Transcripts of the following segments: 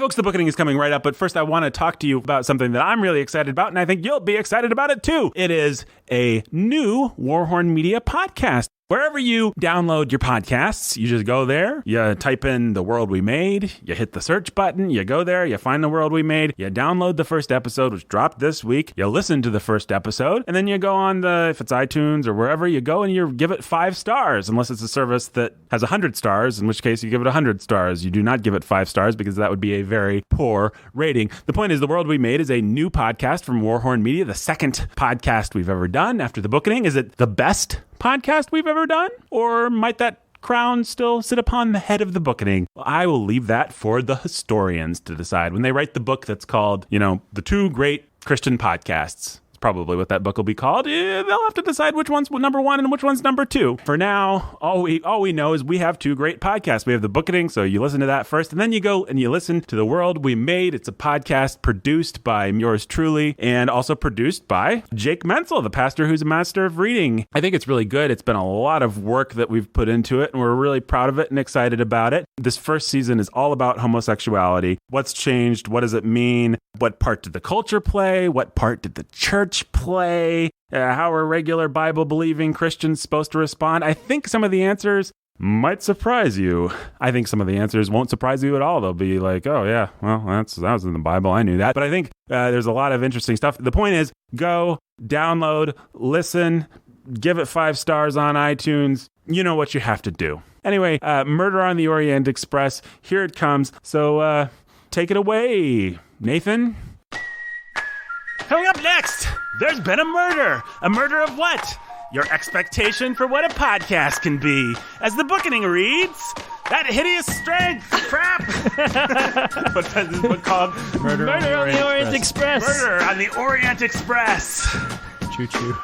folks, the Bookening is coming right up, but first I want to talk to you about something that I'm really excited about, and I think you'll be excited about it too. It is a new Warhorn Media podcast. Wherever you download your podcasts, you just go there, you type in The World We Made, you hit the search button, you go there, you find The World We Made, you download the first episode, which dropped this week, you listen to the first episode, and then you go on if it's iTunes or wherever, you go and you give it 5 stars, unless it's a service that has 100 stars, in which case you give it 100 stars. You do not give it 5 stars because that would be a very poor rating. The point is, The World We Made is a new podcast from Warhorn Media, the second podcast we've ever done after the Bookening. Is it the best podcast we've ever done? Or might that crown still sit upon the head of the Bookening? Well, I will leave that for the historians to decide when they write the book that's called, The Two Great Christian Podcasts. Probably what that book will be called. They'll have to decide which one's number 1 and which one's number 2. For now, all we know is we have 2 great podcasts. We have the Bookening, so you listen to that first, and then you go and you listen to The World We Made. It's a podcast produced by yours truly and also produced by Jake Menzel, the pastor who's a master of reading. I think it's really good. It's been a lot of work that we've put into it, and we're really proud of it and excited about it. This first season is all about homosexuality. What's changed? What does it mean? What part did the culture play? What part did the church play? How are regular Bible-believing Christians supposed to respond? I think some of the answers might surprise you. I think some of the answers won't surprise you at all. They'll be like, oh yeah, well, that was in the Bible. I knew that. But I think there's a lot of interesting stuff. The point is, go, download, listen, give it 5 stars on iTunes. You know what you have to do. Anyway, Murder on the Orient Express, here it comes. So take it away, Nathan. Coming up next, there's been a murder. A murder of what? Your expectation for what a podcast can be. As the Bookening reads, that hideous strength. Crap. What's this book called? Murder on the Orient Express. Murder on the Orient Express. Choo-choo.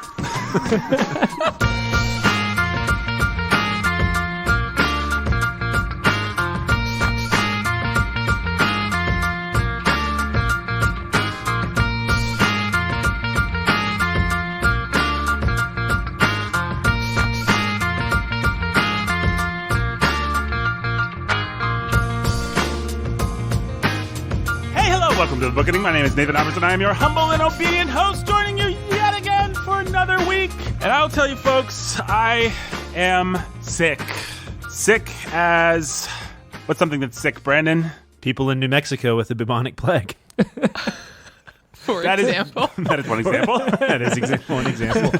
Welcome to the Bookening. My name is Nathan Robertson. I am your humble and obedient host, joining you yet again for another week. And I'll tell you, folks, I am sick. Sick as... What's something that's sick, Brandon? People in New Mexico with the bubonic plague. For example. That is one example. That is one example.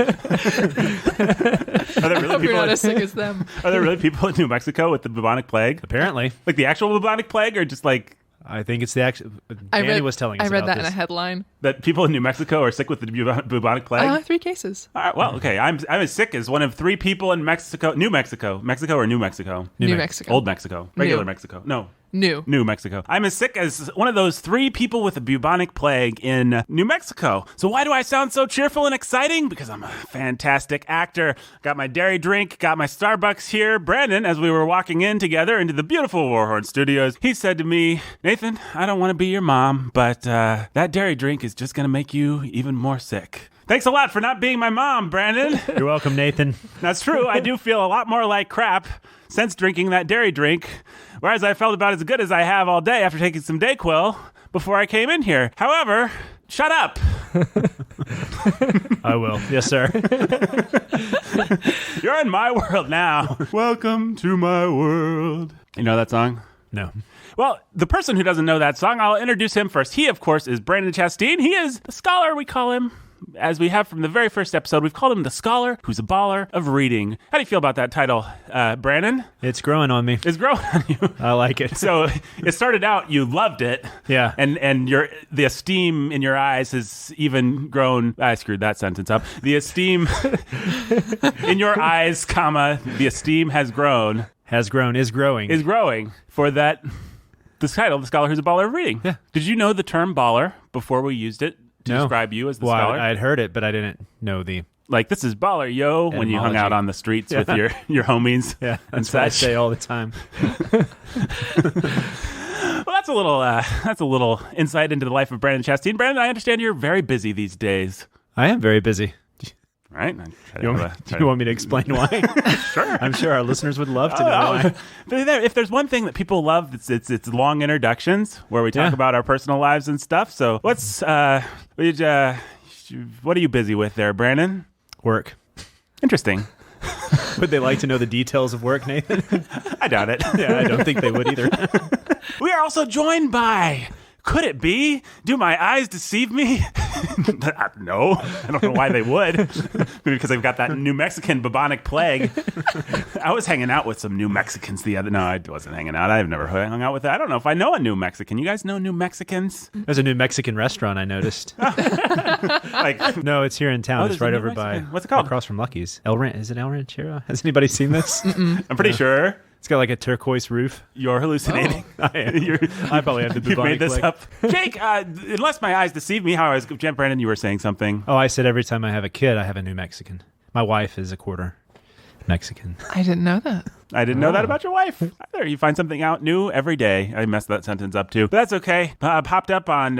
Are there really You're not as sick as them. Are there really people in New Mexico with the bubonic plague? Apparently. Like the actual bubonic plague, or just like... I think it's the actual... Danny was telling us I read about that this. in a headline. That people in New Mexico are sick with the bubonic plague? 3 cases. All right, well, okay. I'm as sick as one of 3 people in Mexico. New Mexico. Mexico or New Mexico? New Mexico. Old Mexico. Regular New. Mexico. No. New Mexico. I'm as sick as one of those 3 people with the bubonic plague in New Mexico. So why do I sound so cheerful and exciting? Because I'm a fantastic actor. Got my dairy drink, got my Starbucks here. Brandon, as we were walking in together into the beautiful Warhorn Studios, he said to me, Nathan, I don't want to be your mom, but that dairy drink is just going to make you even more sick. Thanks a lot for not being my mom, Brandon. You're welcome, Nathan. That's true. I do feel a lot more like crap since drinking that dairy drink, whereas I felt about as good as I have all day after taking some Dayquil before I came in here. However, shut up. I will. Yes, sir. You're in my world now. Welcome to my world. You know that song? No. Well, the person who doesn't know that song, I'll introduce him first. He, of course, is Brandon Chastain. He is the scholar, we call him. As we have from the very first episode, we've called him the scholar who's a baller of reading. How do you feel about that title, Brandon? It's growing on me. It's growing on you. I like it. So it started out, you loved it. Yeah. And the esteem in your eyes has even grown. I screwed that sentence up. The esteem in your eyes, the esteem has grown. Has grown, is growing. Is growing for that, this title, the scholar who's a baller of reading. Yeah. Did you know the term baller before we used it to describe you as the scholar? I'd heard it, but I didn't know the... Like, this is baller, yo, when you hung out on the streets with your homies. Yeah, and that's what I say all the time. Well, that's a little insight into the life of Brandon Chastain. Brandon, I understand you're very busy these days. I am very busy. right? You want me to explain why? Sure. I'm sure our listeners would love to know why. If there's one thing that people love, it's long introductions where we talk about our personal lives and stuff. So what are you busy with there, Brandon? Work. Interesting. Would they like to know the details of work, Nathan? I doubt it. Yeah, I don't think they would either. We are also joined by... Could it be? Do my eyes deceive me? No. I don't know why they would. Maybe because they've got that New Mexican bubonic plague. I was hanging out with some New Mexicans the other... No, I wasn't hanging out. I've never hung out with that. I don't know if I know a New Mexican. You guys know New Mexicans? There's a New Mexican restaurant I noticed. No, it's here in town. It's right over by... What's it called? Across from Lucky's. El Ranch. Is it El Ranchero? Has anybody seen this? I'm pretty sure. It's got like a turquoise roof. You're hallucinating. Oh. I probably have the You made bubonic this plague. up. Jake, unless my eyes deceive me, how I was... Brandon, you were saying something. Oh, I said every time I have a kid, I have a New Mexican. My wife is a quarter Mexican. I didn't know that. I didn't know that about your wife either. You find something out new every day. I messed that sentence up too. But that's okay. Popped up on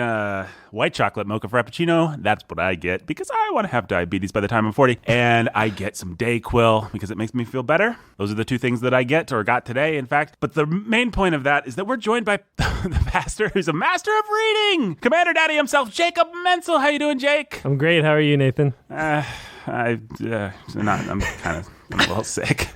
white chocolate mocha frappuccino. That's what I get because I want to have diabetes by the time I'm 40. And I get some Dayquil because it makes me feel better. Those are the two things that I get or got today, in fact. But the main point of that is that we're joined by the pastor who's a master of reading. Commander Daddy himself, Jacob Menzel. How you doing, Jake? I'm great. How are you, Nathan? I'm a little sick.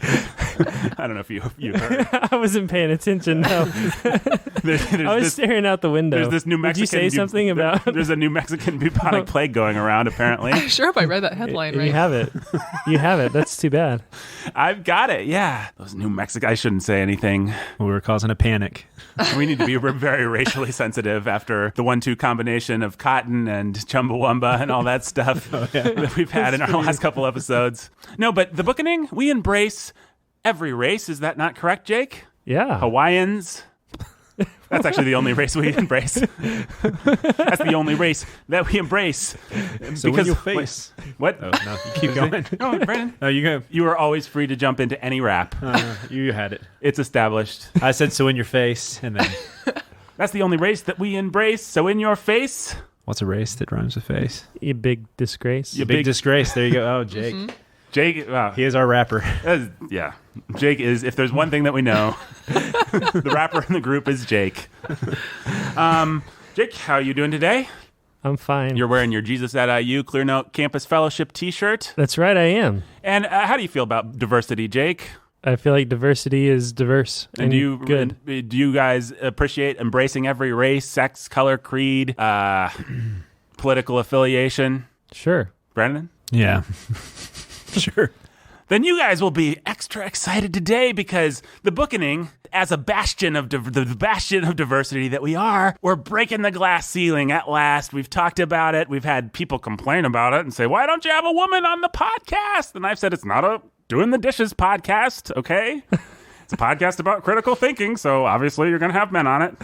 I don't know if you heard. I wasn't paying attention. No, I was staring out the window. There's this New Mexican. Did you say something about? There's a New Mexican bubonic plague going around. Apparently, I sure hope I read that headline right. You have it. You have it. That's too bad. I've got it. Yeah, those New Mexican. I shouldn't say anything. We were causing a panic. We need to be very racially sensitive after the 1-2 combination of cotton and Chumbawamba and all that stuff that we've had in our last couple episodes. No, but the Bookening, we embrace every race. Is that not correct, Jake? Yeah. Hawaiians. That's actually the only race we embrace. That's the only race that we embrace. So in your face. What? Oh, no, you keep going. No, Brandon. No, you go. You are always free to jump into any rap. You had it. It's established. I said so in your face, and then... That's the only race that we embrace. So in your face. What's a race that rhymes with face? You big disgrace. You big disgrace. There you go. Oh, Jake. Mm-hmm. Jake, wow. He is our rapper. Yeah. Jake is, if there's one thing that we know, the rapper in the group is Jake. Jake, how are you doing today? I'm fine. You're wearing your Jesus at IU Clear Note Campus Fellowship t-shirt. That's right, I am. And how do you feel about diversity, Jake? I feel like diversity is diverse and good. Do you guys appreciate embracing every race, sex, color, creed, political affiliation? Sure. Brandon? Yeah. Sure. Then you guys will be extra excited today because the Bookening, as a bastion of the bastion of diversity that we are, we're breaking the glass ceiling at last. We've talked about it. We've had people complain about it and say, "Why don't you have a woman on the podcast?" And I've said it's not a doing the dishes podcast, okay? It's a podcast about critical thinking, so obviously you're going to have men on it.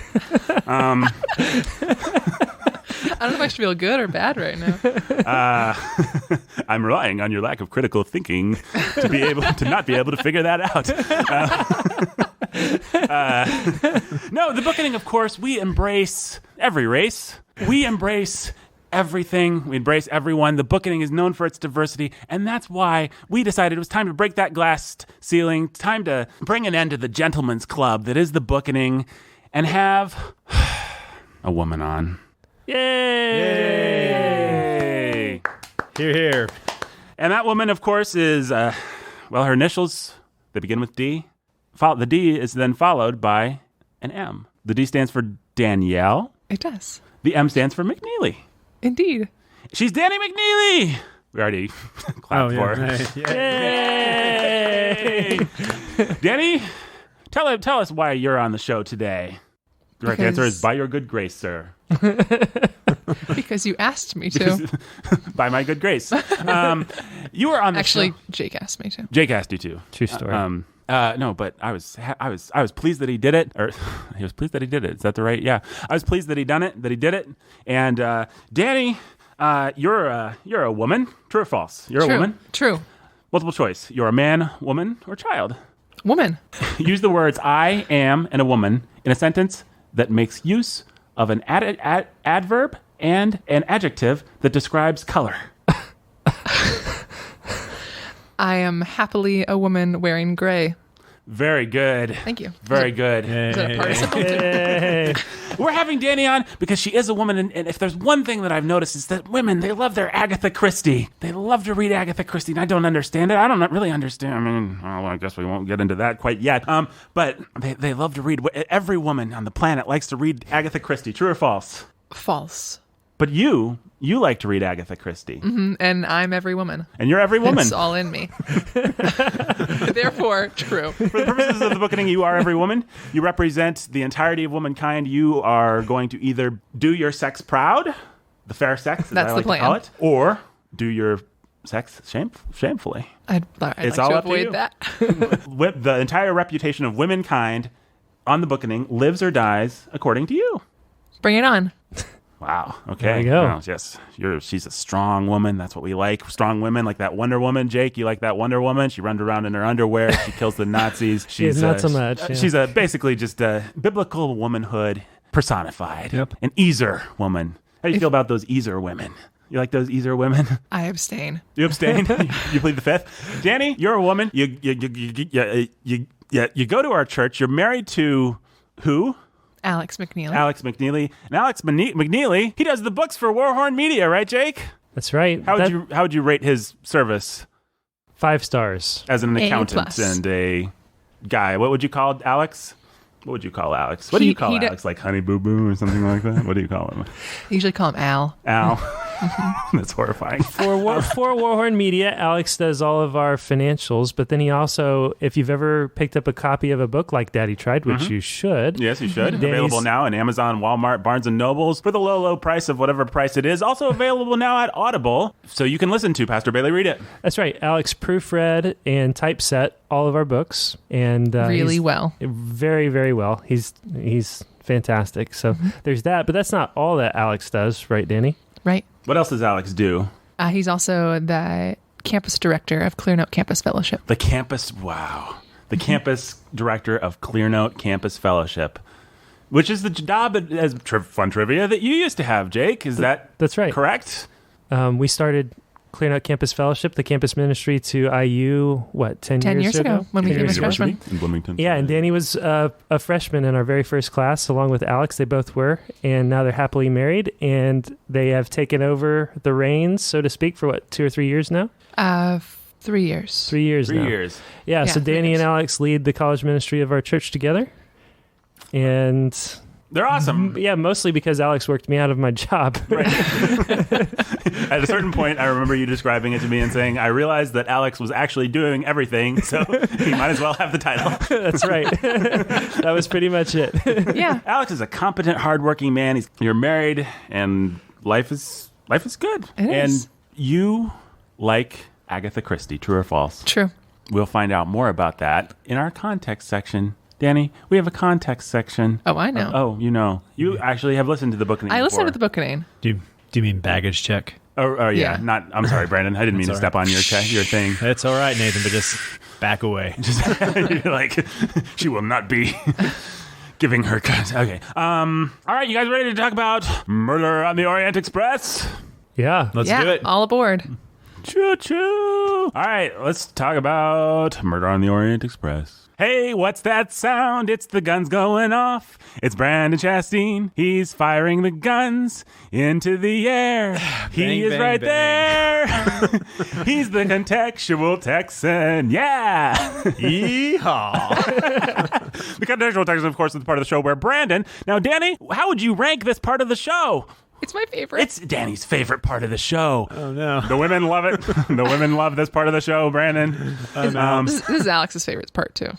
I don't know if I should feel good or bad right now. I'm relying on your lack of critical thinking to be able to not be able to figure that out. No, the Bookening, of course, we embrace every race. We embrace everything. We embrace everyone. The Bookening is known for its diversity, and that's why we decided it was time to break that glass ceiling, time to bring an end to the gentleman's club that is the Bookening, and have a woman on. Yay! Hear, hear. And that woman, of course, is, her initials, they begin with D. The D is then followed by an M. The D stands for Danielle. It does. The M stands for McNeely. Indeed. She's Dani McNeely! We already clapped for her. Yay! Dani, tell us why you're on the show today. The correct answer is by your good grace, sir. Because you asked me to. By my good grace. You were on the show. Actually, Jake asked me to. Jake asked you to. True story. No, but I was pleased that he did it. Or he was pleased that he did it. Is that the right? Yeah. I was pleased that he did it. And Dani, you're a woman. True or false? You're a woman. True. Multiple choice. You're a man, woman, or child. Woman. Use the words I am and a woman in a sentence that makes use of an adverb and an adjective that describes color. I am happily a woman wearing gray. Very good. Thank you. Very good. Is that a participle? Hey. We're having Dani on because she is a woman, and if there's one thing that I've noticed is that women, they love their Agatha Christie. They love to read Agatha Christie, and I don't understand it. I don't really understand. I mean, well, I guess we won't get into that quite yet. But they love to read. Every woman on the planet likes to read Agatha Christie. True or false? False. But you like to read Agatha Christie. Mm-hmm. And I'm every woman. And you're every woman. It's all in me. Therefore, true. For the purposes of the Bookening, you are every woman. You represent the entirety of womankind. You are going to either do your sex proud, the fair sex, as That's I like the plan. to call it, or do your sex shamefully. I'd It's like all to up to you. avoid that. The entire reputation of womankind on the Bookening lives or dies according to you. Bring it on. Wow. Okay. There you go. Wow, yes. She's a strong woman. That's what we like. Strong women, like that Wonder Woman. Jake, you like that Wonder Woman? She runs around in her underwear. She kills the Nazis. She's not so much. Yeah. She's basically just a biblical womanhood personified. Yep. An Ezer woman. How do you feel about those Ezer women? You like those Ezer women? I abstain. You abstain? You plead the fifth? Dani, you're a woman. You go to our church. You're married to who? Alex McNeely. Alex McNeely. And Alex McNeely, he does the books for Warhorn Media, right, Jake? That's right. How would you rate his service 5 stars. as an A+. accountant and a guy? What would you call Alex? What do you call Alex? Like Honey Boo Boo or something like that? What do you call him? I usually call him Al. Al. That's horrifying. For Warhorn Media, Alex does all of our financials, but then he also, if you've ever picked up a copy of a book like Daddy Tried, which you should. Yes, you should. Dani's- Available now in Amazon, Walmart, Barnes & Nobles for the low price of whatever price it is. Also available now at Audible, so you can listen to Pastor Bailey read it. That's right. Alex proofread and typeset all of our books, and Really he's well. very, very well. He's fantastic. So there's that, but that's not all that Alex does, right, Dani? Right. What else does Alex do? He's also the campus director of Clearnote Campus Fellowship. The campus director of Clearnote Campus Fellowship, which is the job as fun trivia that you used to have, Jake. Is That's right. correct? We started Clearnote Campus Fellowship, the campus ministry to IU, 10 years ago when we 10 came years as ago. freshmen. In Bloomington. Yeah, and Dani was a freshman in our very first class, along with Alex. They both were, and now they're happily married, and they have taken over the reins, so to speak, for 2 or 3 years now? 3 years. 3 years 3 now. years. Yeah, Yeah, so 3 Dani years. and Alex lead the college ministry of our church together. And They're awesome. yeah, mostly because Alex worked me out of my job. Right. At a certain point, I remember you describing it to me and saying, I realized that Alex was actually doing everything, so he might as well have the title. That's right. That was pretty much it. Yeah. Alex is a competent, hardworking man. You're married, and life is good. It and is. you like Agatha Christie, true or false? True. We'll find out more about that in our context section. Dani, we have a context section. Oh, I know. You actually have listened to the Bookening I listened to before. the Bookening. Do you mean baggage check? Oh, yeah. Yeah. I'm sorry, Brandon. I didn't mean to That's step all on your thing. It's all right, Nathan, but just back away. You're like, she will not be giving her cut. Okay. All right, you guys ready to talk about Murder on the Orient Express? Yeah. Let's yeah, do it. all aboard. Choo-choo. All right, let's talk about Murder on the Orient Express. Hey, what's that sound? It's the guns going off. It's Brandon Chastain. He's firing the guns into the air. He Bang, is bang, right bang. there. He's the contextual Texan. Yeah. Yeehaw. The contextual Texan, of course, is the part of the show where Brandon. Now, Dani, how would you rank this part of the show? It's my favorite. It's Dani's favorite part of the show. Oh, no. The women love it. The women love this part of the show, Brandon. This is Alex's favorite part, too.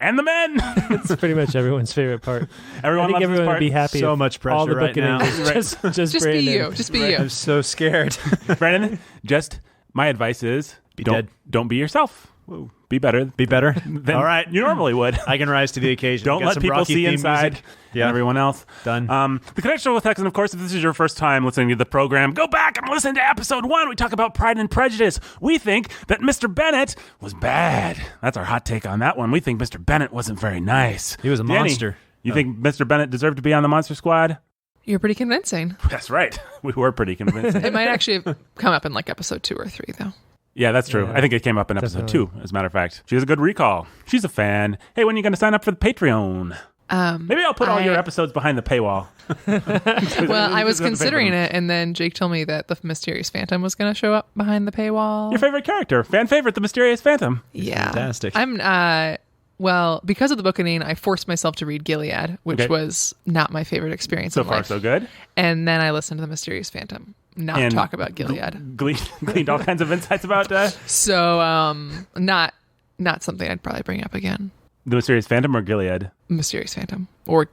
And the men. It's pretty much everyone's favorite part. Everyone I think loves everyone this would part. be happy. So if much pressure all the right Bookening now. was just Just Brandon. be you. Just be you. I'm so scared. Brandon, just my advice is dead. Don't be yourself. Be better. Be better? Than All right. you normally would. I can rise to the occasion. Don't Got let some people Rocky see theme inside. music. And Yeah. everyone else. Done. The Contextual Texan, of course, if this is your first time listening to the program, go back and listen to episode 1. We talk about Pride and Prejudice. We think that Mr. Bennett was bad. That's our hot take on that one. We think Mr. Bennett wasn't very nice. He was a Dani, monster. You think Mr. Bennett deserved to be on the Monster Squad? You're pretty convincing. That's right. We were pretty convincing. It might actually have come up in like episode 2 or 3, though. Yeah, that's true. Yeah, I think it came up in episode definitely. 2, as a matter of fact. She has a good recall. She's a fan. Hey, when are you going to sign up for the Patreon? Maybe I'll put all your episodes behind the paywall. Well, I was considering it, and then Jake told me that the Mysterious Phantom was going to show up behind the paywall. Your favorite character, fan favorite, the Mysterious Phantom. Yeah. Fantastic. I'm well, because of the Bookening, I forced myself to read Gilead, which was not my favorite experience So in far, life. so good. And then I listened to the Mysterious Phantom. Not talk about Gilead. Gleaned all kinds of insights about So, not something I'd probably bring up again. the Mysterious Phantom or Gilead. Mysterious Phantom, or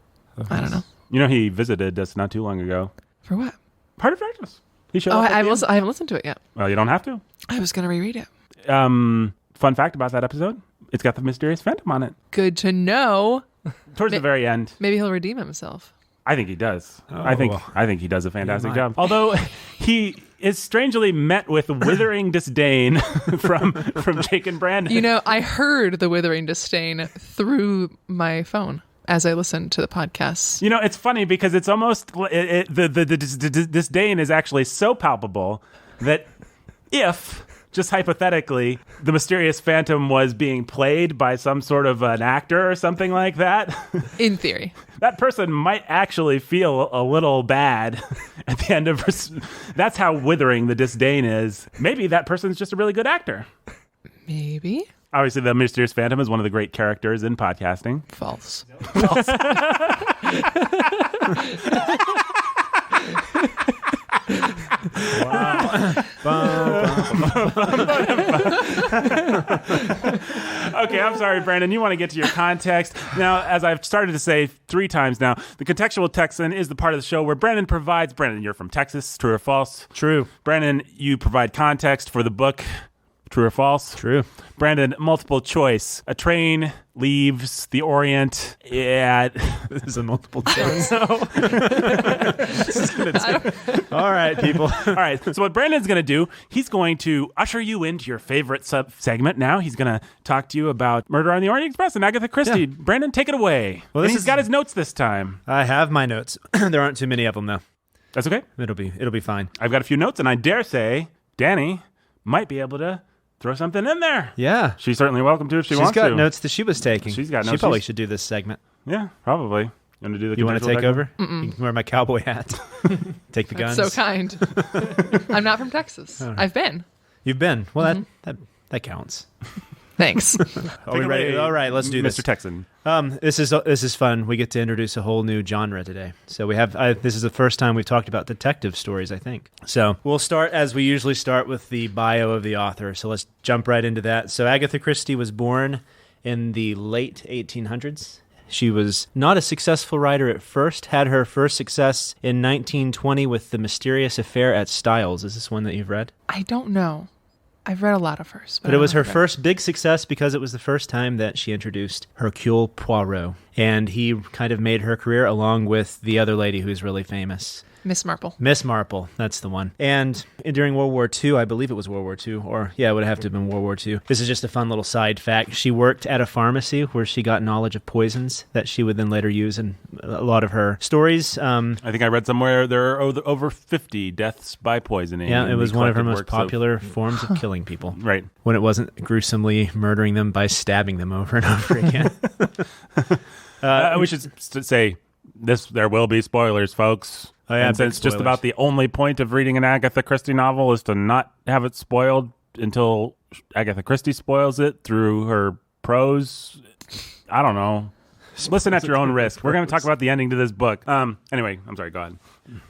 I don't know. You know, he visited us not too long ago. For what? Part of Darkness. He showed Oh, up. I haven't listened to it yet. Well, you don't have to. I was going to reread it. Fun fact about that episode: it's got the Mysterious Phantom on it. Good to know. Towards the very end. Maybe he'll redeem himself. I think he does. Oh. I think he does a fantastic might. job. Although he is strangely met with withering disdain from Jake and Brandon. You know, I heard the withering disdain through my phone as I listened to the podcast. You know, it's funny because it's almost the disdain is actually so palpable that if, just hypothetically, the Mysterious Phantom was being played by some sort of an actor or something like that, In theory. that person might actually feel a little bad at the end of. That's how withering the disdain is. Maybe that person's just a really good actor. Maybe. Obviously, the Mysterious Phantom is one of the great characters in podcasting. False. Okay, I'm sorry, Brandon. You want to get to your context. Now, as I've started to say 3 times now, the Contextual Texan is the part of the show where Brandon provides... Brandon, you're from Texas. True or false? True. Brandon, you provide context for the book. True or false? True. Brandon, multiple choice. A train leaves the Orient at... This is a multiple choice. No. All right, people. All right. So what Brandon's going to do, he's going to usher you into your favorite segment now. He's going to talk to you about Murder on the Orient Express and Agatha Christie. Yeah. Brandon, take it away. Well, And he's got his notes this time. I have my notes. There aren't too many of them, though. That's okay. It'll be fine. I've got a few notes, and I dare say Dani might be able to throw something in there. Yeah. She's certainly welcome to if she wants to. She's got notes that she was taking. She's got She notes. probably should do this segment. Yeah, probably. You want to do the You want to contextual take texan? over? You can wear my cowboy hat. Take the guns. So kind. I'm not from Texas. right. I've been. You've been. Well, that counts. Thanks. Are we Take it ready? away, All right, let's do this. Mr. Texan. This is fun. We get to introduce a whole new genre today. So we have this is the first time we've talked about detective stories, I think. So we'll start as we usually start with the bio of the author. So let's jump right into that. So Agatha Christie was born in the late 1800s. She was not a successful writer at first, had her first success in 1920 with The Mysterious Affair at Styles. Is this one that you've read? I don't know. I've read a lot of hers. But it was her first big success because it was the first time that she introduced Hercule Poirot. And he kind of made her career along with the other lady who's really famous. Miss Marple. Miss Marple, that's the one. And during World War II, I believe it was World War II, or yeah, it would have to have been World War II. This is just a fun little side fact. She worked at a pharmacy where she got knowledge of poisons that she would then later use in a lot of her stories. I think I read somewhere there are over 50 deaths by poisoning. Yeah, it in was the one of her collected most works popular forms of killing people. Right. When it wasn't gruesomely murdering them by stabbing them over and over again. We should say this. There will be spoilers, folks. Oh, yeah, and big since just spoilers. about the only point of reading an Agatha Christie novel is to not have it spoiled until Agatha Christie spoils it through her prose. I don't know. Listen at your own risk. We're going to talk about the ending to this book. Anyway, I'm sorry. Go ahead.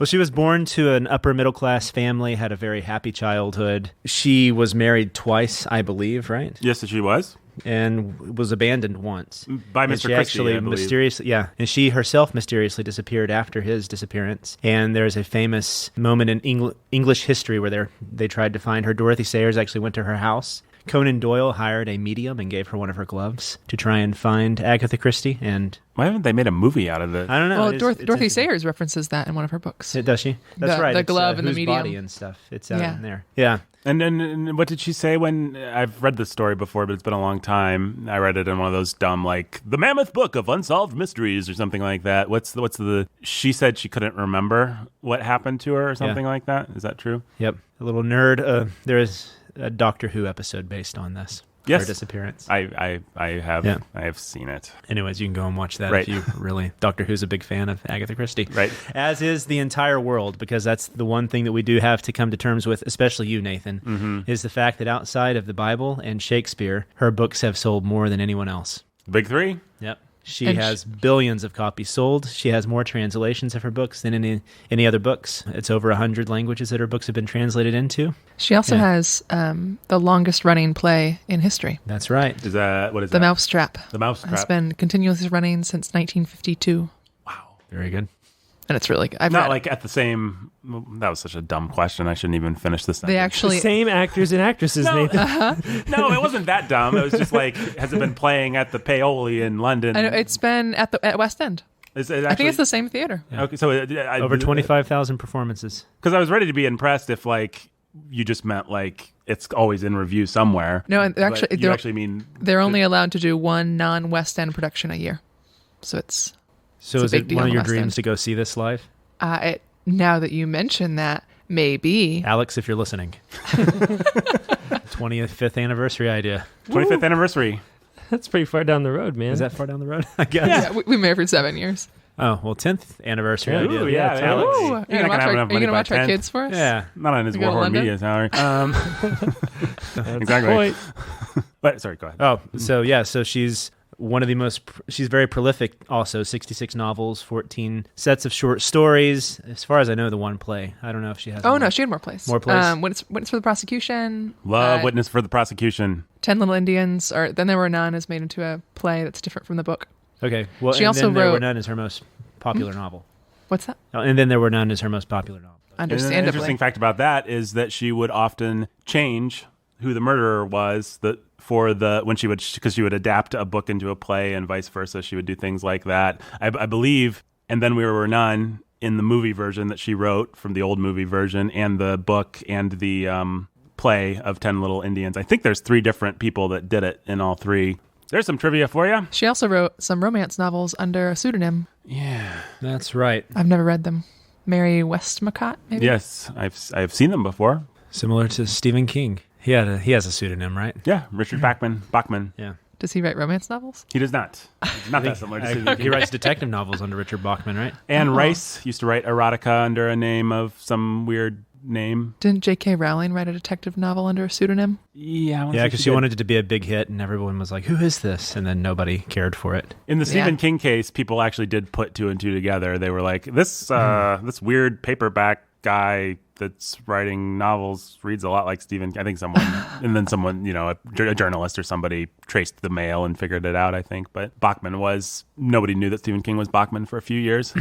Well, she was born to an upper middle class family, had a very happy childhood. She was married twice, I believe, right? Yes, she was. And was abandoned once. By And Mr. she Christie, actually I believe. mysteriously, yeah, and she herself mysteriously disappeared after his disappearance. And there's a famous moment in English history where they tried to find her. Dorothy Sayers actually went to her house. Conan Doyle hired a medium and gave her one of her gloves to try and find Agatha Christie. And Why haven't they made a movie out of it? I don't know. Well, it's Dorothy interesting. Sayers references that in one of her books. Does she? That's The- right. the It's, glove and the Whose medium. Body and stuff. It's out Yeah. in there. Yeah. And then what did she say when I've read this story before, but it's been a long time. I read it in one of those dumb, like the Mammoth Book of Unsolved Mysteries or something like that. What's the she said she couldn't remember what happened to her or something like that. Is that true? Yep. A little nerd. There is a Doctor Who episode based on this. Yes. Her disappearance. I have Yeah. I have seen it. Anyways, you can go and watch that Right. if you really... Doctor Who's a big fan of Agatha Christie. Right. As is the entire world, because that's the one thing that we do have to come to terms with, especially you, Nathan, is the fact that outside of the Bible and Shakespeare, her books have sold more than anyone else. Big three? Yep. She And has billions of copies sold. She has more translations of her books than any other books. It's over 100 languages that her books have been translated into. She also Yeah. has the longest running play in history. That's right. Is that what is The that? Mousetrap. The Mousetrap. Has been continuously running since 1952. Wow. Very good. And it's really good. I've Not read like at the same. That was such a dumb question. I shouldn't even finish this. They sentence. actually... The same actors and actresses, No, Nathan. No, it wasn't that dumb. It was just like, has it been playing at the Paoli in London? I know, it's been at West End. Is it actually, I think it's the same theater. Okay, so Over 25,000 performances. Because I was ready to be impressed if like you just meant like it's always in review somewhere. No, and But actually, you actually mean they're only allowed to do one non-West End production a year. So it's So It's a is big it deal one of in your West dreams End. to go see this live? now that you mention that, maybe. Alex, if you're listening. 25th anniversary idea. 25th anniversary. That's pretty far down the road, man. Is that far down the road? I guess. Yeah, we married for 7 years. Oh, well, 10th anniversary Yeah. idea. Ooh, yeah, Alex. Ooh, You're are not you gonna going have enough money to by watch our 10th. kids for us? Yeah. Not on his You go to Warhorn London? Media salary. That's exactly. point. But sorry, go ahead. Oh, so she's one of the most, she's very prolific also, 66 novels, 14 sets of short stories. As far as I know, the one play. I don't know if she has Oh, more. no, she had more plays. More plays? Witness for the Prosecution. Love Witness for the Prosecution. 10 Little Indians. Or Then There Were None is made into a play that's different from the book. Okay. Well, She and also then There Were wrote- None is her most popular novel. What's that? Oh, and Then There Were None is her most popular novel. And an Understandably. interesting fact about that is that she would often change who the murderer was because she would adapt a book into a play and vice versa. She would do things like that. I believe, and Then We Were None in the movie version that she wrote from the old movie version and the book and the play of 10 Little Indians. I think there's 3 different people that did it in all 3. There's some trivia for you. She also wrote some romance novels under a pseudonym. Yeah. That's right. I've never read them. Mary Westmacott, maybe? Yes, I've seen them before. Similar to Stephen King. He has a pseudonym, right? Yeah, Richard Bachman. Yeah. Does he write romance novels? He does not. He's not that similar to Stephen He King. writes detective novels under Richard Bachman, right? Anne Rice used to write erotica under a name of some weird name. Didn't J.K. Rowling write a detective novel under a pseudonym? Yeah, Yeah, because she wanted it to be a big hit, and everyone was like, "Who is this?" And then nobody cared for it. In the Stephen Yeah. King case, people actually did put 2 and 2 together. They were like, this weird paperback guy that's writing novels reads a lot like Stephen. I think someone, and then someone, a journalist or somebody traced the mail and figured it out, I think. But nobody knew that Stephen King was Bachman for a few years.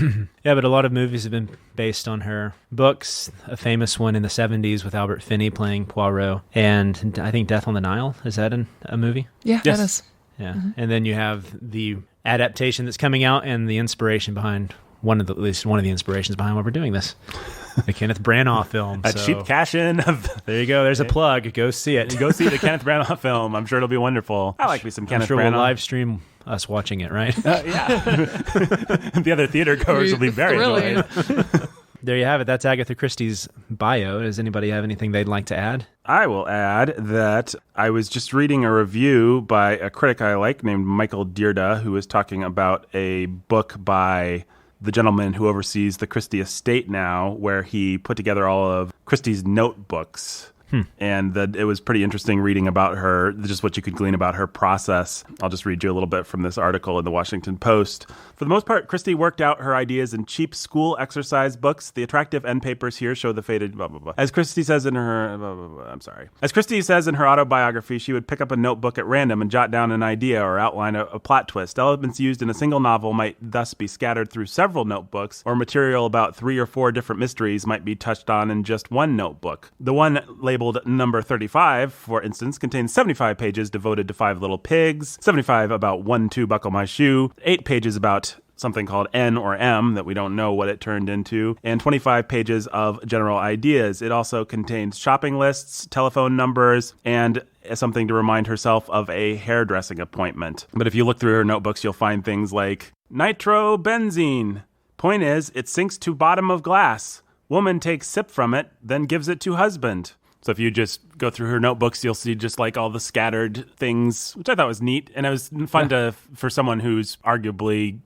Yeah, but a lot of movies have been based on her books. A famous one in the 70s with Albert Finney playing Poirot. And I think Death on the Nile. Is that a movie? Yeah, Yes. that is. Yeah. And then you have the adaptation that's coming out and the inspiration behind at least one of the inspirations behind why we're doing this. The Kenneth Branagh film. A cheap cash-in of... There you go. There's a plug. Go see it. Go see the Kenneth Branagh film. I'm sure it'll be wonderful. I like me some I'm Kenneth sure Branagh. we'll live stream us watching it, right? Yeah. The other theater goers will be very Thrilling. annoyed. There you have it. That's Agatha Christie's bio. Does anybody have anything they'd like to add? I will add that I was just reading a review by a critic I like named Michael Dearda, who was talking about a book by the gentleman who oversees the Christie estate now, where he put together all of Christie's notebooks. And it was pretty interesting reading about her, just what you could glean about her process. I'll just read you a little bit from this article in the Washington Post. For the most part, Christie worked out her ideas in cheap school exercise books. The attractive end papers here show the faded blah, blah, blah. As Christie says in her, As Christie says in her autobiography, she would pick up a notebook at random and jot down an idea or outline a plot twist. Elements used in a single novel might thus be scattered through several notebooks, or material about 3 or 4 different mysteries might be touched on in just one notebook. The one labeled number 35, for instance, contains 75 pages devoted to 5 little pigs, 75 about 1-2 buckle my shoe, 8 pages about something called N or M that we don't know what it turned into, and 25 pages of general ideas. It also contains shopping lists, telephone numbers, and something to remind herself of a hairdressing appointment. But if you look through her notebooks, you'll find things like nitrobenzene. Point is, it sinks to bottom of glass. Woman takes sip from it, then gives it to husband. So if you just go through her notebooks, you'll see just like all the scattered things, which I thought was neat. And it was fun for someone whose arguably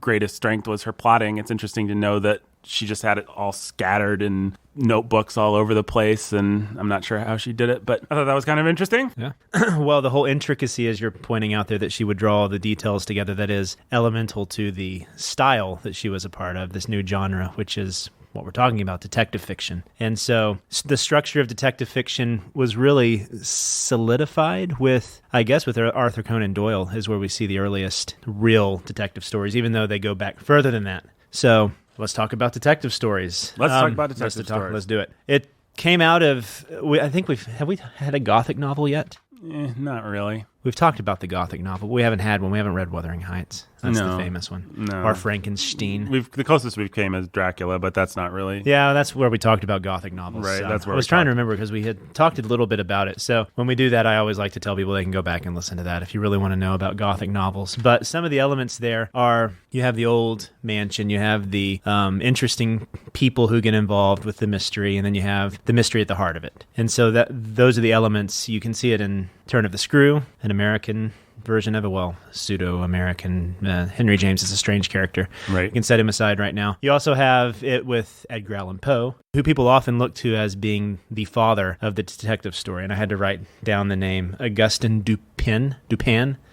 greatest strength was her plotting. It's interesting to know that she just had it all scattered in notebooks all over the place, and I'm not sure how she did it, but I thought that was kind of interesting. Yeah. Well, the whole intricacy, as you're pointing out there, that she would draw all the details together, that is elemental to the style that she was a part of, this new genre, which is what we're talking about, detective fiction. And so the structure of detective fiction was really solidified with, I guess, with Arthur Conan Doyle is where we see the earliest real detective stories, even though they go back further than that. So let's talk about detective stories. Let's talk about detective stories. Let's do it. It came out of, I think have we had a Gothic novel yet? Not really. We've talked about the Gothic novel. We haven't had one. We haven't read Wuthering Heights. That's No. the famous one. No. Or Frankenstein. The closest we've came is Dracula, but that's not really. Yeah, that's where we talked about Gothic novels. Right, So that's where I was trying to remember because we had talked a little bit about it. So when we do that, I always like to tell people they can go back and listen to that if you really want to know about Gothic novels. But some of the elements there are, you have the old mansion, you have the interesting people who get involved with the mystery, and then you have the mystery at the heart of it. And so those are the elements. You can see it in Turn of the Screw, an American version of it, well, pseudo-American. Henry James is a strange character. Right. You can set him aside right now. You also have it with Edgar Allan Poe, who people often look to as being the father of the detective story. And I had to write down the name, Augustin Dupin,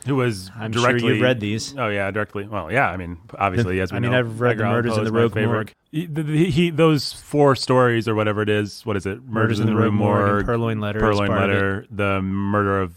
Who was I'm directly... sure you've read these. Oh, yeah, directly. Well, yeah, I mean, obviously, as we know. I've read Edgar The Allan Murders Poe in the is my Rogue favorite. Morgue. Those 4 stories or whatever it is, what is it? Murders in the Rogue Morgue, and Purloined Letter. Purloined Letter, the murder of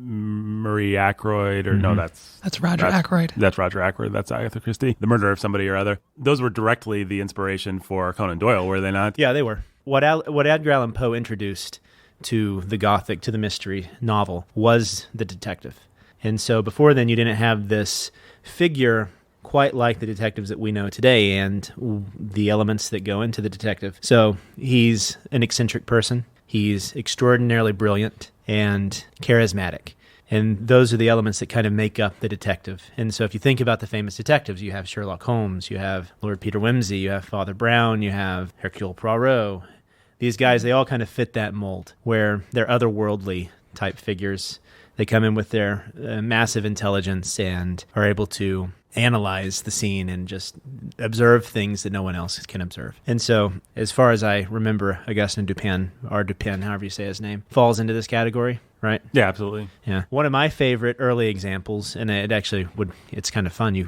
Marie Ackroyd, or no, that's Roger Ackroyd. That's Roger Ackroyd. That's Agatha Christie. The murder of somebody or other. Those were directly the inspiration for Conan Doyle, were they not? Yeah, they were. What Edgar Allan Poe introduced to the Gothic, to the mystery novel, was the detective. And so before then, you didn't have this figure quite like the detectives that we know today and the elements that go into the detective. So he's an eccentric person. He's extraordinarily brilliant and charismatic. And those are the elements that kind of make up the detective. And so if you think about the famous detectives, you have Sherlock Holmes, you have Lord Peter Wimsey, you have Father Brown, you have Hercule Poirot. These guys, they all kind of fit that mold where they're otherworldly type figures. They come in with their massive intelligence and are able to analyze the scene and just observe things that no one else can observe. And so, as far as I remember, Augustin Dupin, or Dupin, however you say his name, falls into this category, right? Yeah, absolutely. Yeah. One of my favorite early examples, and it's kind of fun.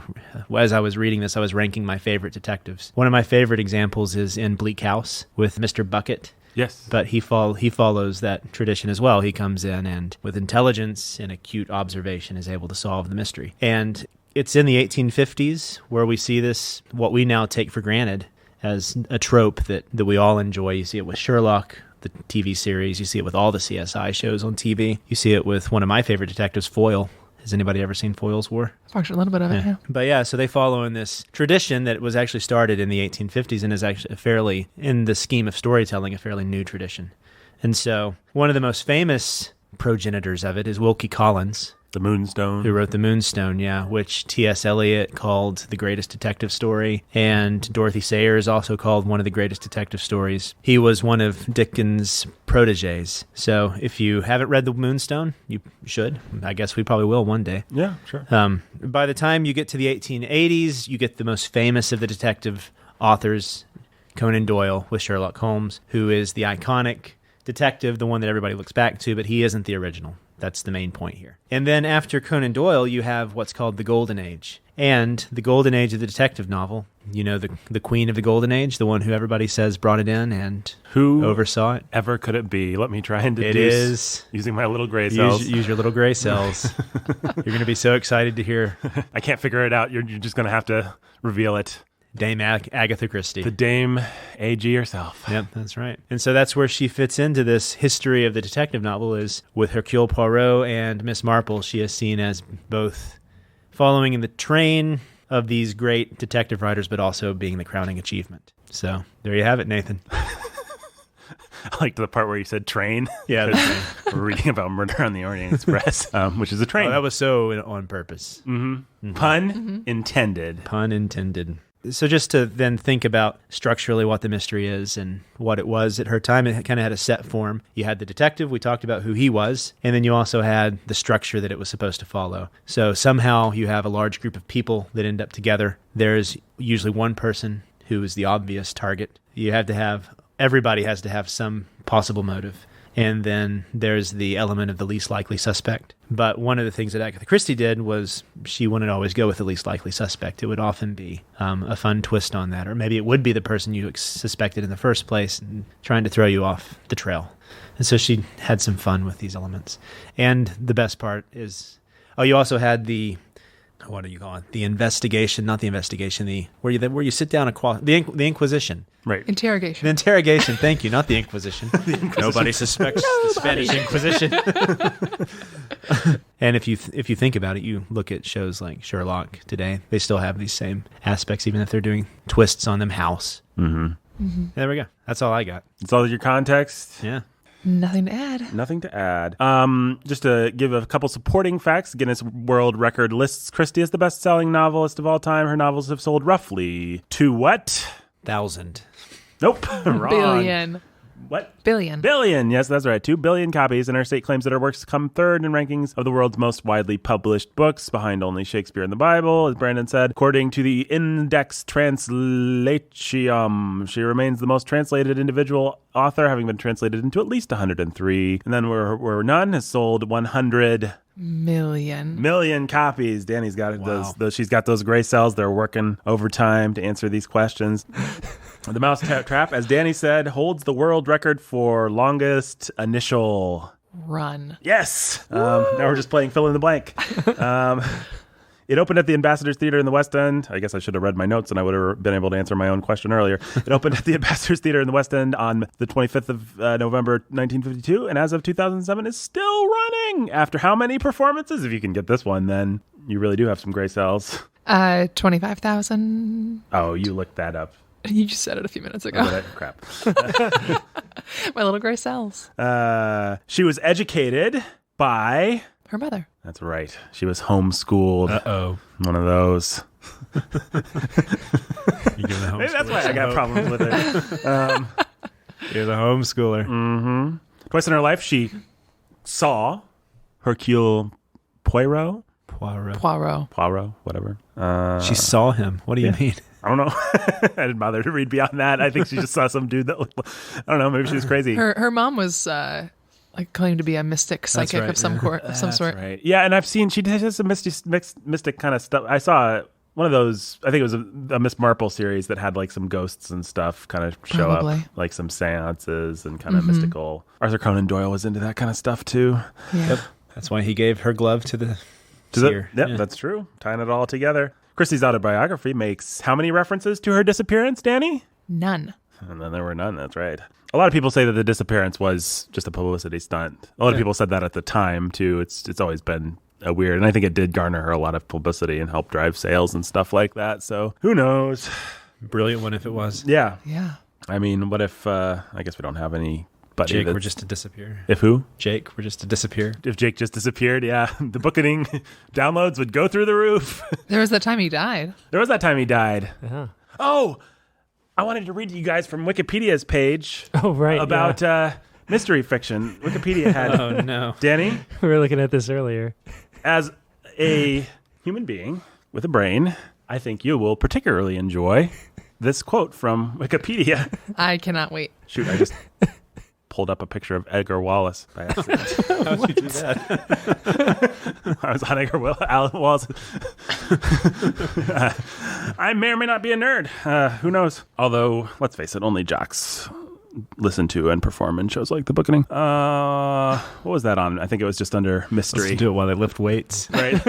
As I was reading this, I was ranking my favorite detectives. One of my favorite examples is in Bleak House with Mr. Bucket. Yes. But he follows that tradition as well. He comes in and with intelligence and acute observation is able to solve the mystery. And it's in the 1850s where we see this, what we now take for granted as a trope that we all enjoy. You see it with Sherlock, the TV series. You see it with all the CSI shows on TV. You see it with one of my favorite detectives, Foyle. Has anybody ever seen Foyle's War? I've watched a little bit of it, yeah. But yeah, so they follow in this tradition that was actually started in the 1850s and is actually in the scheme of storytelling, a fairly new tradition. And so one of the most famous progenitors of it is Wilkie Collins. The Moonstone. Who wrote The Moonstone, yeah, which T.S. Eliot called the greatest detective story, and Dorothy Sayers also called one of the greatest detective stories. He was one of Dickens' protégés. So if you haven't read The Moonstone, you should. I guess we probably will one day. Yeah, sure. By the time you get to the 1880s, you get the most famous of the detective authors, Conan Doyle with Sherlock Holmes, who is the iconic detective, the one that everybody looks back to, but he isn't the original. That's the main point here. And then after Conan Doyle, you have what's called the Golden Age. And the Golden Age of the detective novel, you know, the queen of the Golden Age, the one who everybody says brought it in and who oversaw it. Ever could it be? Let me try and deduce. It is. Using my little gray cells. Use your little gray cells. You're going to be so excited to hear. I can't figure it out. You're just going to have to reveal it. Dame Agatha Christie. The Dame AG herself. Yep, that's right. And so that's where she fits into this history of the detective novel, is with Hercule Poirot and Miss Marple. She is seen as both following in the train of these great detective writers, but also being the crowning achievement. So there you have it, Nathan. I liked the part where you said train. Yeah. We're reading about Murder on the Orient Express, which is a train. Oh, that was so on purpose. Mm-hmm. Pun intended. Pun intended. So just to then think about structurally what the mystery is and what it was at her time, it kind of had a set form. You had the detective, we talked about who he was, and then you also had the structure that it was supposed to follow. So somehow you have a large group of people that end up together. There's usually one person who is the obvious target. Everybody has to have some possible motive. And then there's the element of the least likely suspect. But one of the things that Agatha Christie did was she wouldn't always go with the least likely suspect. It would often be a fun twist on that. Or maybe it would be the person you suspected in the first place and trying to throw you off the trail. And so she had some fun with these elements. And the best part is, you also had the, what do you call it? The investigation, not the investigation, where you sit down the Inquisition. Right. Interrogation. The interrogation, thank you, not the Inquisition. Nobody suspects the Spanish Inquisition. And if you think about it, you look at shows like Sherlock today, they still have these same aspects, even if they're doing twists on them. House. Mm-hmm. Mm-hmm. There we go. That's all I got. That's all your context? Yeah. Nothing to add. Nothing to add. Just to give a couple supporting facts, Guinness World Record lists Christie as the best-selling novelist of all time. Her novels have sold roughly to what? 1,000. Nope. Wrong. Billion. What? Billion. Yes, that's right. 2 billion copies, and her state claims that her works come third in rankings of the world's most widely published books, behind only Shakespeare and the Bible, as Brandon said. According to the Index Translatium, she remains the most translated individual author, having been translated into at least 103. And then where None has sold 100 million copies. Dani's got those. She's got those gray cells. They're working overtime to answer these questions. The Mouse Trap, as Dani said, holds the world record for longest initial run. Yes. Now we're just playing fill in the blank. It opened at the Ambassador's Theater in the West End. I guess I should have read my notes and I would have been able to answer my own question earlier. It opened at the Ambassador's Theater in the West End on the 25th of November, 1952, and as of 2007 is still running. After how many performances? If you can get this one, then you really do have some gray cells. 25,000. Oh, you looked that up. You just said it a few minutes ago. Oh, crap. My little gray cells. She was educated by... her mother. That's right. She was homeschooled. Uh-oh. One of those. Maybe that's why I got problems with it. You're the homeschooler. Mm-hmm. Twice in her life, she saw Hercule Poirot, whatever. She saw him. What do you mean? I don't know. I didn't bother to read beyond that. I think she just saw some dude that looked, I don't know, maybe she was crazy. Her mom was claimed to be a mystic psychic of some sort. Right. Yeah, and I've seen she has some mystic kind of stuff. I saw one of those, I think it was a Miss Marple series that had like some ghosts and stuff kind of show up, like some seances and kind of mystical. Arthur Conan Doyle was into that kind of stuff too. Yeah. Yep. That's why he gave her glove to the seer. Yep, that's true. Tying it all together. Christie's autobiography makes how many references to her disappearance, Dani? None. And then there were none, that's right. A lot of people say that the disappearance was just a publicity stunt. A lot of people said that at the time, too. It's always been weird. And I think it did garner her a lot of publicity and help drive sales and stuff like that. So who knows? Brilliant one if it was. Yeah. Yeah. I mean, what if, I guess we don't have any... Jake were just to disappear. If who? Jake were just to disappear. If Jake just disappeared, yeah. The Bookening downloads would go through the roof. There was that time he died. Yeah. Oh, I wanted to read to you guys from Wikipedia's page. Oh, right. About mystery fiction. Wikipedia had... Oh, no. Dani? We were looking at this earlier. As a human being with a brain, I think you will particularly enjoy this quote from Wikipedia. I cannot wait. Shoot, I just... pulled up a picture of Edgar Wallace by accident. How did you do that? I was on Edgar Wallace. I may or may not be a nerd. Who knows? Although, let's face it, only jocks listen to and perform in shows like The Bookening. What was that on? I think it was just under mystery. Listen to it while they lift weights. Right.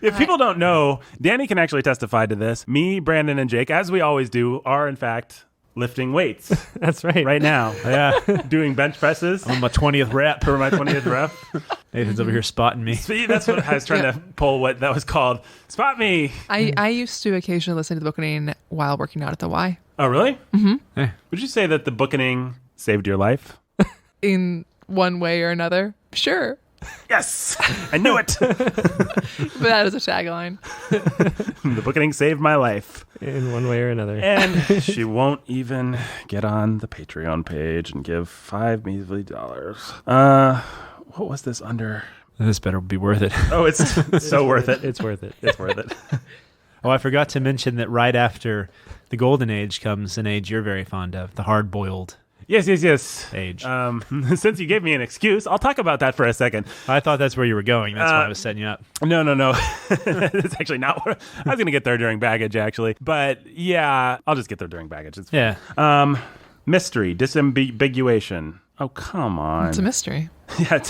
If people don't know, Dani can actually testify to this. Me, Brandon, and Jake, as we always do, are in fact... lifting weights. That's right. Right now. Yeah. Doing bench presses. I'm on my 20th rep. For my 20th rep. Nathan's over here spotting me. See, that's what I was trying to pull what that was called. Spot me. I used to occasionally listen to The Bookening while working out at the Y. Oh, really? Mm-hmm. Would you say that The Bookening saved your life? In one way or another? Sure. Yes, I knew it. But that is a tagline. The Bookening saved my life. In one way or another. And she won't even get on the Patreon page and give $5 measly. What was this under? This better be worth it. Oh, it's so worth it. It's worth it. It's worth it. Oh, I forgot to mention that right after the Golden Age comes an age you're very fond of, the hard-boiled Yes. age. Since you gave me an excuse, I'll talk about that for a second. I thought that's where you were going. That's why I was setting you up. No. It's actually not where I was going to get there during baggage, actually. But yeah, I'll just get there during baggage. It's fine. Yeah. Mystery, disambiguation. Oh, come on. It's a mystery. Yeah,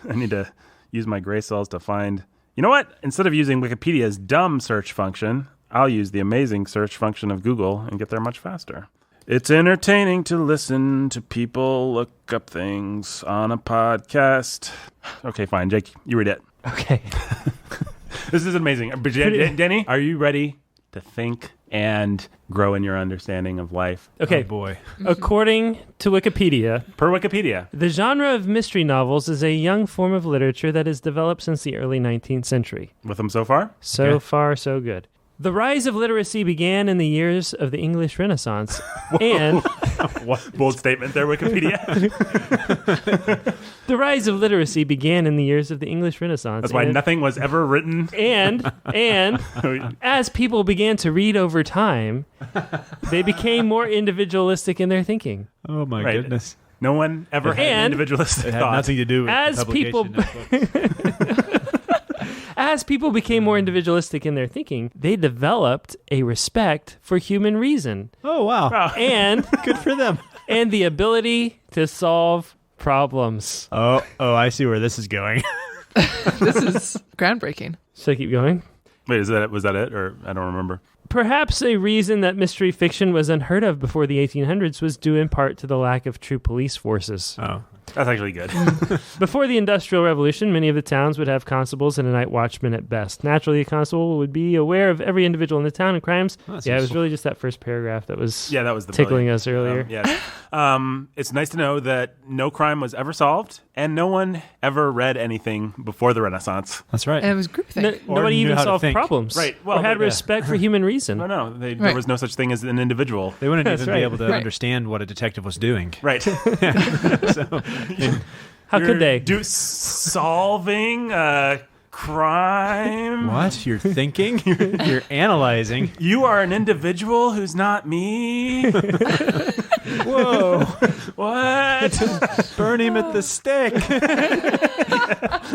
I need to use my gray cells to find... You know what? Instead of using Wikipedia's dumb search function, I'll use the amazing search function of Google and get there much faster. It's entertaining to listen to people look up things on a podcast. Okay, fine. Jake, you read it. Okay. This is amazing. Dani, are you ready to think and grow in your understanding of life? Okay. Oh, boy. According to Wikipedia, Per Wikipedia. the genre of mystery novels is a young form of literature that has developed since the early 19th century. With them so far? So far, so good. The rise of literacy began in the years of the English Renaissance, and What bold statement there, Wikipedia. the rise of literacy began in the years of the English Renaissance. That's why and, nothing was ever written. and as people began to read over time, they became more individualistic in their thinking. Oh, my Right. goodness. No one ever had an And- individualistic It had thought. nothing to do with As the publication people- of books. As people became more individualistic in their thinking, they developed a respect for human reason Oh, wow. Wow. and Good for them. and the ability to solve problems. Oh, I see where this is going. This is groundbreaking. So keep going. Wait, was that it? Or I don't remember. Perhaps a reason that mystery fiction was unheard of before the 1800s was due in part to the lack of true police forces. Oh. That's actually good. Before the Industrial Revolution, many of the towns would have constables and a night watchman at best. Naturally, a constable would be aware of every individual in the town and crimes. Oh, that's Yeah, it was useful. really just that first paragraph that was Yeah, that was the tickling us earlier. It's nice to know that no crime was ever solved and no one ever read anything before the Renaissance. That's right. And it was groupthink. Or Nobody knew even how to solved think. problems. Right, well, or had yeah. respect for human reason. No, there Right. was no such thing as an individual. They wouldn't That's even right. be able to Right. understand what a detective was doing. Right. How could they? Solving a crime. What? You're thinking? You're analyzing. You are an individual who's not me. Whoa. What? Burn him at the stake.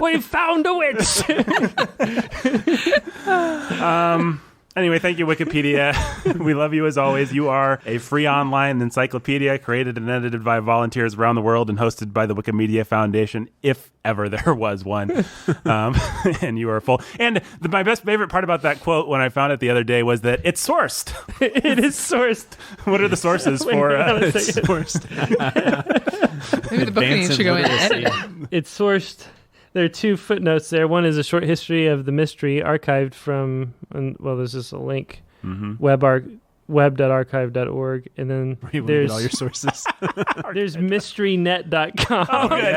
We found a witch! Anyway, thank you, Wikipedia. We love you as always. You are a free online encyclopedia created and edited by volunteers around the world and hosted by the Wikimedia Foundation, if ever there was one. And you are full. And my favorite part about that quote when I found it the other day was that it's sourced. It is sourced. What are the sources Wait, for hang on a It's second. sourced. Maybe the Bookening should go in and edit it. It's sourced. There are two footnotes there. One is a short history of the mystery archived from, this is a link, web.archive.org. And then Where you look there's at all your sources. there's mysterynet.com. Oh, good.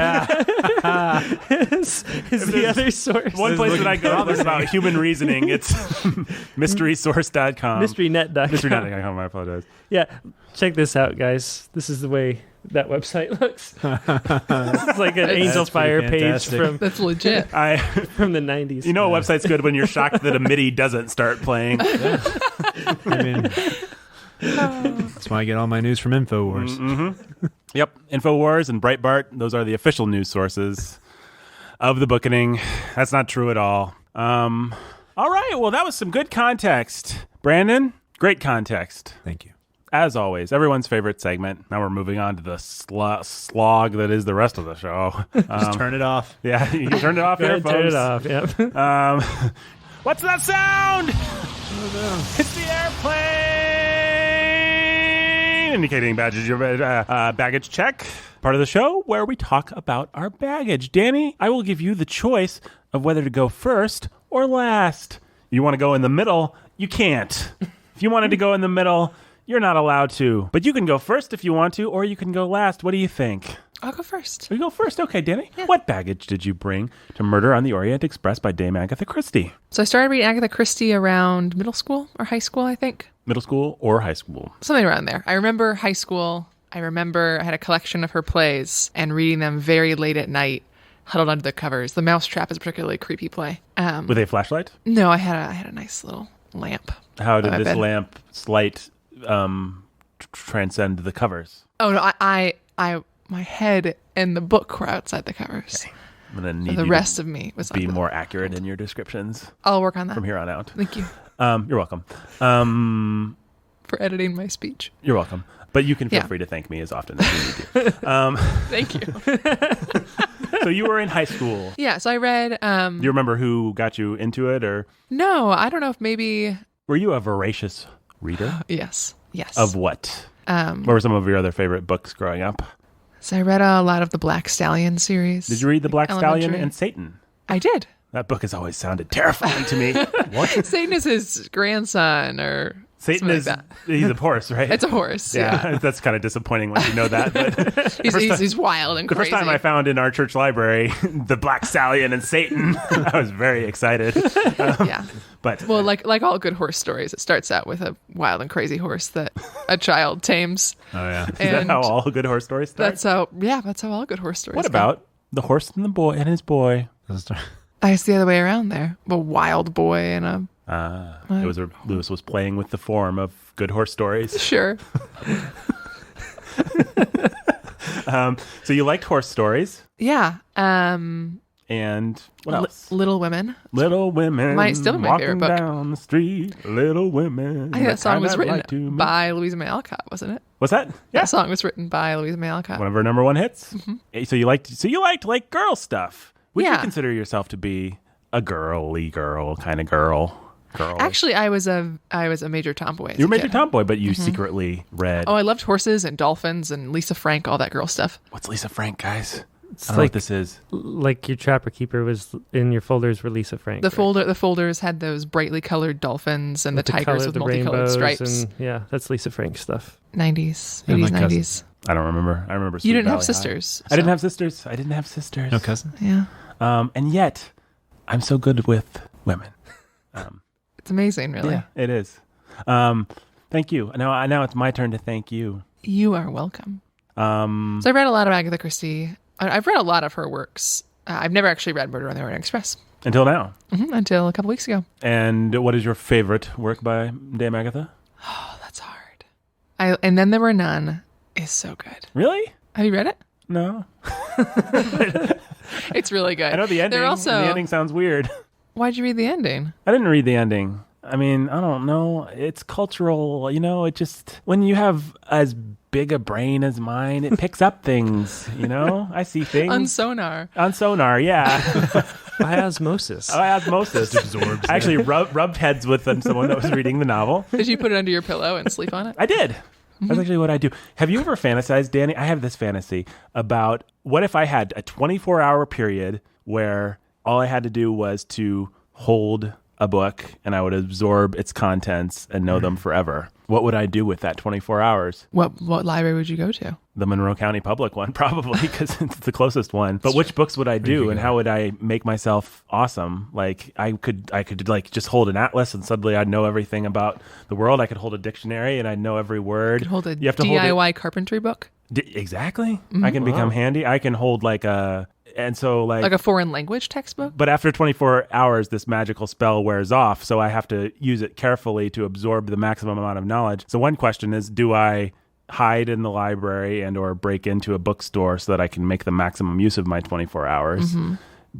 is the other source. One place that I go to learn about human reasoning, it's mysterysource.com. Mysterynet.com. Mysterynet.com, I apologize. Yeah, check this out, guys. This is the way that website looks. It's like an Angel That's Fire pretty page fantastic. That's legit. from the 90s. You know a website's good when you're shocked that a MIDI doesn't start playing. I mean, that's why I get all my news from InfoWars. Yep. InfoWars and Breitbart, those are the official news sources of the Bookening. That's not true at all. All right. Well, that was some good context. Brandon, great context. Thank you. As always, everyone's favorite segment. Now we're moving on to the slog that is the rest of the show. Just turn it off. Yeah, you can turn it off Go here, ahead, turn folks. it off. Yep. What's that sound? It's the airplane! Indicating baggage check. Part of the show where we talk about our baggage. Dani, I will give you the choice of whether to go first or last. You want to go in the middle? You can't. If you wanted to go in the middle, you're not allowed to. But you can go first if you want to, or you can go last. What do you think? I'll go first. You go first. Okay, Dani. Yeah. What baggage did you bring to Murder on the Orient Express by Dame Agatha Christie? So I started reading Agatha Christie around middle school or high school, I think. Middle school or high school? Something around there. I remember high school. I remember I had a collection of her plays and reading them very late at night, huddled under the covers. The Mousetrap is a particularly creepy play. With a flashlight? No, I had a nice little lamp. How did my this bed. lamp's light transcend the covers? Oh no, I my head and the book were outside the covers. Okay. I'm gonna need The you rest to of me was be under more accurate in your descriptions I'll work on that. from here on out. Thank you You're welcome. for editing my speech. You're welcome. But you can feel Yeah. free to thank me as often as you need to. Thank you. So you were in high school. Yeah, so I read Do you remember who got you into it, or no, I don't know if maybe were you a voracious reader? yes. Of what? What were some of your other favorite books growing up? So I read a lot of the Black Stallion series. Did you read The Black Stallion Elementary. and Satan? I did. That book has always sounded terrifying to me. What? Satan is his grandson or Satan something is, like that. he's a horse, right? It's a horse. Yeah. That's kind of disappointing when you know that. But He's wild and the crazy. first time I found in our church library The Black Stallion and Satan, I was very excited. Yeah. But Well, like all good horse stories, it starts out with a wild and crazy horse that a child tames. Oh yeah. is that And how all good horse stories start? that's how all good horse stories What go. about the horse and the boy and his boy? It's the other way around there. A wild boy and a Lewis was playing with the form of good horse stories. sure. So you liked horse stories, Yeah. and what else? Little Women. Little women Might still be my walking favorite book. down the street. Little women. I think that song was I'd like written to meet. by Louisa May Alcott, wasn't it? What's that? Yeah, That song was written by Louisa May Alcott. one of her number one hits. Mm-hmm. So you liked like girl stuff. Would you Yeah. consider yourself to be a girly girl kind of girl? Actually, I was a major tomboy. as You were a Major kid. Tomboy, but you secretly read. Oh, I loved horses and dolphins and Lisa Frank, all that girl stuff. What's Lisa Frank, guys? It's I don't know what like this is. like your Trapper Keeper was in your folders were Lisa Frank. The right? the folders had those brightly colored dolphins and With the tigers color, with the multicolored rainbows, stripes. and yeah, that's Lisa Frank stuff. 90s, And 80s, my 90s. I don't remember. I remember. You Sweet didn't have Valley High. sisters. I didn't so- have sisters. I didn't have sisters. No cousin. Yeah, And yet, I'm so good with women. it's amazing, really. Yeah, it is. Thank you. Now it's my turn to thank you. You are welcome. So So I read a lot of Agatha Christie. I've read a lot of her works. I've never actually read Murder on the Orient Express until now. until a couple weeks ago. And what is your favorite work by Dame Agatha? Oh, that's hard. And Then There Were None is so good. Really? Have you read it? No. It's really good. I know the ending. They're also. The ending sounds weird. Why'd you read the ending? I didn't read the ending. I mean, I don't know. It's cultural, it just, when you have as big a brain as mine, it picks up things, I see things. On Sonar. On sonar, yeah. By osmosis. Osmosis. I actually rubbed heads with someone that was reading the novel. Did you put it under your pillow and sleep on it? I did. That's actually what I do. Have you ever fantasized, Dani? I have this fantasy about what if I had a 24-hour period where all I had to do was to hold a book and I would absorb its contents and know them forever. What would I do with that 24 hours? What library would you go to? The Monroe County Public one, probably, because it's the closest one. But which books would I do, and how would I make myself awesome? Like I could like just hold an atlas, and suddenly I'd know everything about the world. I could hold a dictionary, and I'd know every word. You could hold a You have to DIY carpentry book? Exactly. I can become handy. I can hold like a foreign language textbook? But after 24 hours, this magical spell wears off, so I have to use it carefully to absorb the maximum amount of knowledge. So one question is, do I hide in the library and or break into a bookstore so that I can make the maximum use of my 24 hours?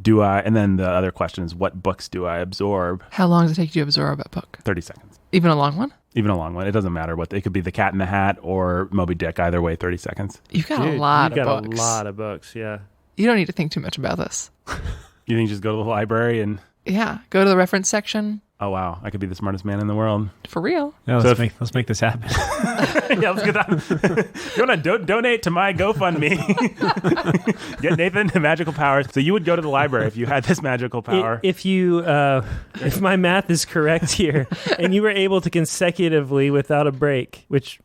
Do I? And then the other question is, what books do I absorb? How long does it take you to absorb a book? 30 seconds. Even a long one? Even a long one. It doesn't matter what. It could be The Cat in the Hat or Moby Dick. Either way, 30 seconds. You've got Dude, a lot you of got books. a lot of books, yeah. You don't need to think too much about this. You think you just go to the library and... Yeah. Go to the reference section. Oh, wow. I could be the smartest man in the world. For real. No, So let's make this happen. Yeah, let's get that. You want to donate to my GoFundMe? Get Nathan the magical powers. So you would go to the library if you had this magical power. If you, if my math is correct here, and you were able to consecutively, without a break, which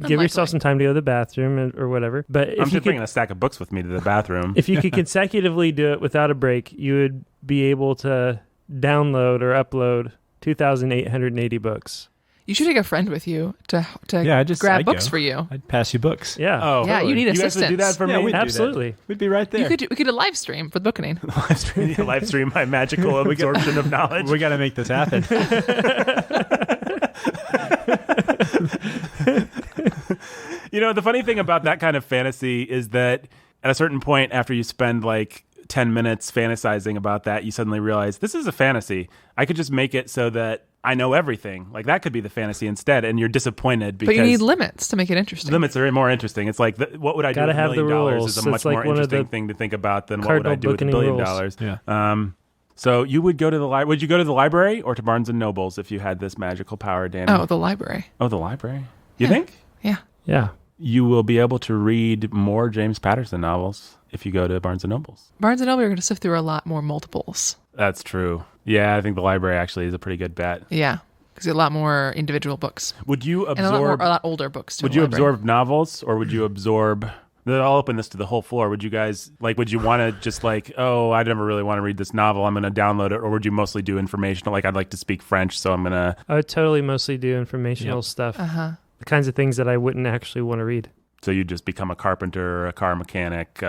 give yourself some time to go to the bathroom or whatever. But if I'm you just bringing a stack of books with me to the bathroom. if you could consecutively do it without a break, you would be able to download or upload 2,880 books. You should take a friend with you to I'd grab books for you. I'd pass you books. Yeah. Oh, Yeah, you need you guys would assistance. do that for Yeah, me? we'd do that. Absolutely. We'd be right there. We could do a live stream for Bookening. live stream my magical absorption of knowledge. We got to make this happen. You know, the funny thing about that kind of fantasy is that at a certain point, after you spend like 10 minutes fantasizing about that, you suddenly realize this is a fantasy. I could just make it so that I know everything. Like that could be the fantasy instead, and you're disappointed because But you need limits to make it interesting. limits are more interesting. It's like, what would I do with Gotta $1 have the million rules. is a much It's like more one of interesting the thing to think about than what would I do with $1 cardinal billion. bookening Yeah. So you would go to the would you go to the library or to Barnes and Nobles if you had this magical power, Dani? Oh, the library. Oh, the library. You think? Yeah. Yeah. You will be able to read more James Patterson novels if you go to Barnes and Nobles. Barnes and Noble are going to sift through a lot more multiples. That's true. Yeah, I think the library actually is a pretty good bet. Yeah. Because a lot more individual books. Would you And absorb? a lot older books, too. Would you absorb novels, or would you absorb? I'll open this to the whole floor. Would you guys would you want to just oh, I never really want to read this novel, I'm going to download it, or would you mostly do informational? Like, I'd like to speak French, so I'm going to. I would totally mostly do informational stuff. The kinds of things that I wouldn't actually want to read. So you just become a carpenter, a car mechanic,